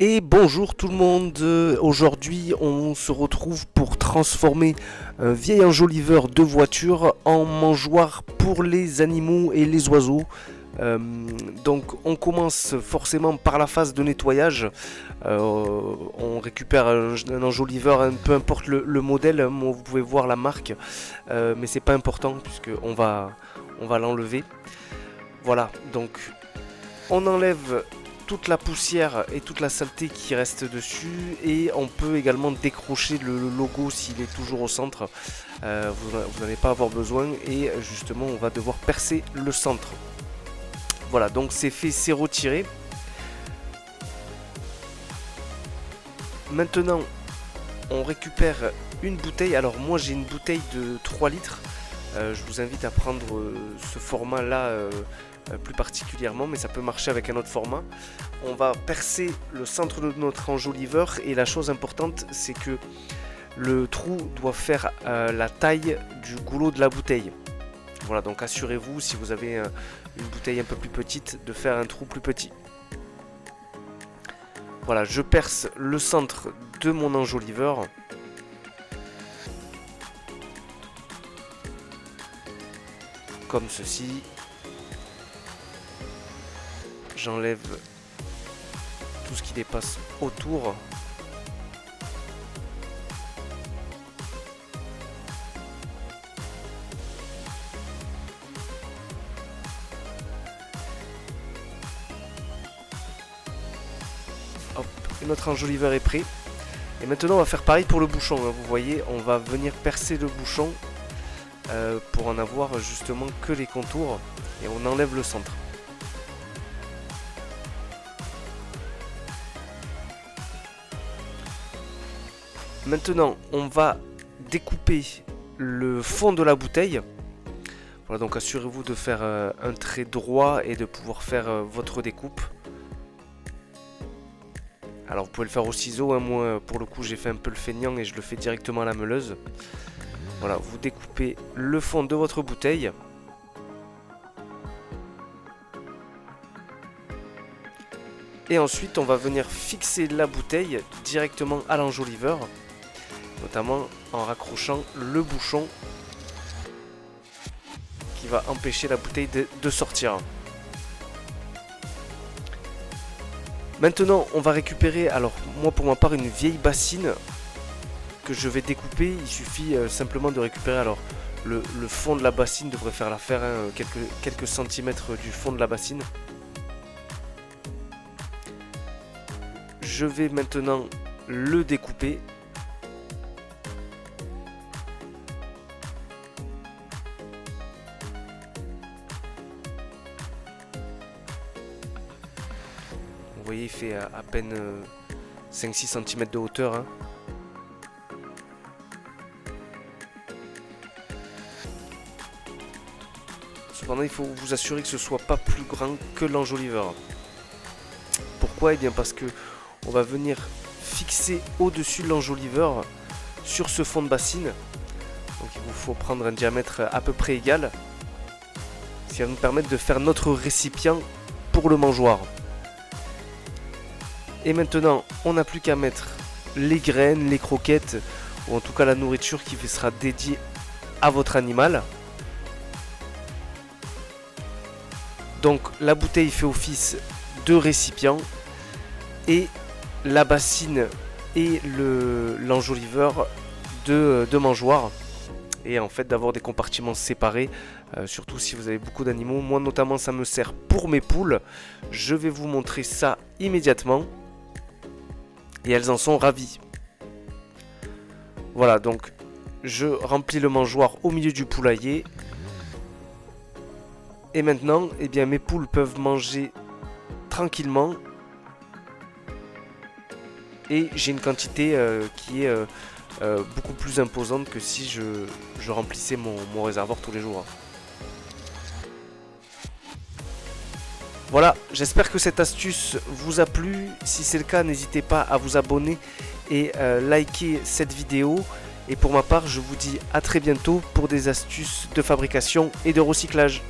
Et bonjour tout le monde, aujourd'hui on se retrouve pour transformer un vieil enjoliveur de voiture en mangeoire pour les animaux et les oiseaux. Donc on commence forcément par la phase de nettoyage. On récupère un enjoliveur, peu importe le modèle, hein, vous pouvez voir la marque, mais c'est pas important puisque on va l'enlever. Voilà, donc on enlève toute la poussière et toute la saleté qui reste dessus, et on peut également décrocher le logo s'il est toujours au centre. Vous n'allez pas avoir besoin, et justement on va devoir percer le centre. Voilà, donc c'est fait, c'est retiré. Maintenant on récupère une bouteille. Alors moi j'ai une bouteille de 3 litres. Je vous invite à prendre ce format là plus particulièrement, mais ça peut marcher avec un autre format. On va percer le centre de notre enjoliveur, et la chose importante c'est que le trou doit faire la taille du goulot de la bouteille. Voilà, donc assurez-vous, si vous avez une bouteille un peu plus petite, de faire un trou plus petit. Voilà, je perce le centre de mon enjoliveur. Comme ceci. J'enlève tout ce qui dépasse autour. Hop, et notre enjoliveur est prêt. Et maintenant on va faire pareil pour le bouchon, hein. Vous voyez, on va venir percer le bouchon pour en avoir justement que les contours, et on enlève le centre. Maintenant on va découper le fond de la bouteille. Voilà, donc assurez-vous de faire un trait droit et de pouvoir faire votre découpe. Alors vous pouvez le faire au ciseau, hein. Moi pour le coup j'ai fait un peu le feignant et je le fais directement à la meuleuse. Voilà, vous découpez le fond de votre bouteille. Et ensuite on va venir fixer la bouteille directement à l'enjoliveur, notamment en raccrochant le bouchon qui va empêcher la bouteille de sortir. Maintenant on va récupérer, alors moi pour ma part, une vieille bassine que je vais découper. Il suffit simplement de récupérer, alors le fond de la bassine devrait faire l'affaire, hein, quelques centimètres du fond de la bassine. Je vais maintenant le découper. Vous voyez, il fait à peine 5-6 cm de hauteur, hein. Cependant, il faut vous assurer que ce soit pas plus grand que l'enjoliveur. Pourquoi? Eh bien parce que on va venir fixer au-dessus de l'enjoliveur sur ce fond de bassine. Donc il vous faut prendre un diamètre à peu près égal, ce qui va nous permettre de faire notre récipient pour le mangeoire. Et maintenant, on n'a plus qu'à mettre les graines, les croquettes, ou en tout cas la nourriture qui sera dédiée à votre animal. Donc la bouteille fait office de récipient, et la bassine et l'enjoliveur de mangeoire. Et en fait d'avoir des compartiments séparés, surtout si vous avez beaucoup d'animaux. Moi notamment ça me sert pour mes poules. Je vais vous montrer ça immédiatement. Et elles en sont ravies. Voilà, donc je remplis le mangeoire au milieu du poulailler. Et maintenant, eh bien, mes poules peuvent manger tranquillement. Et j'ai une quantité qui est beaucoup plus imposante que si je remplissais mon réservoir tous les jours. Voilà, j'espère que cette astuce vous a plu. Si c'est le cas, n'hésitez pas à vous abonner et liker cette vidéo. Et pour ma part, je vous dis à très bientôt pour des astuces de fabrication et de recyclage.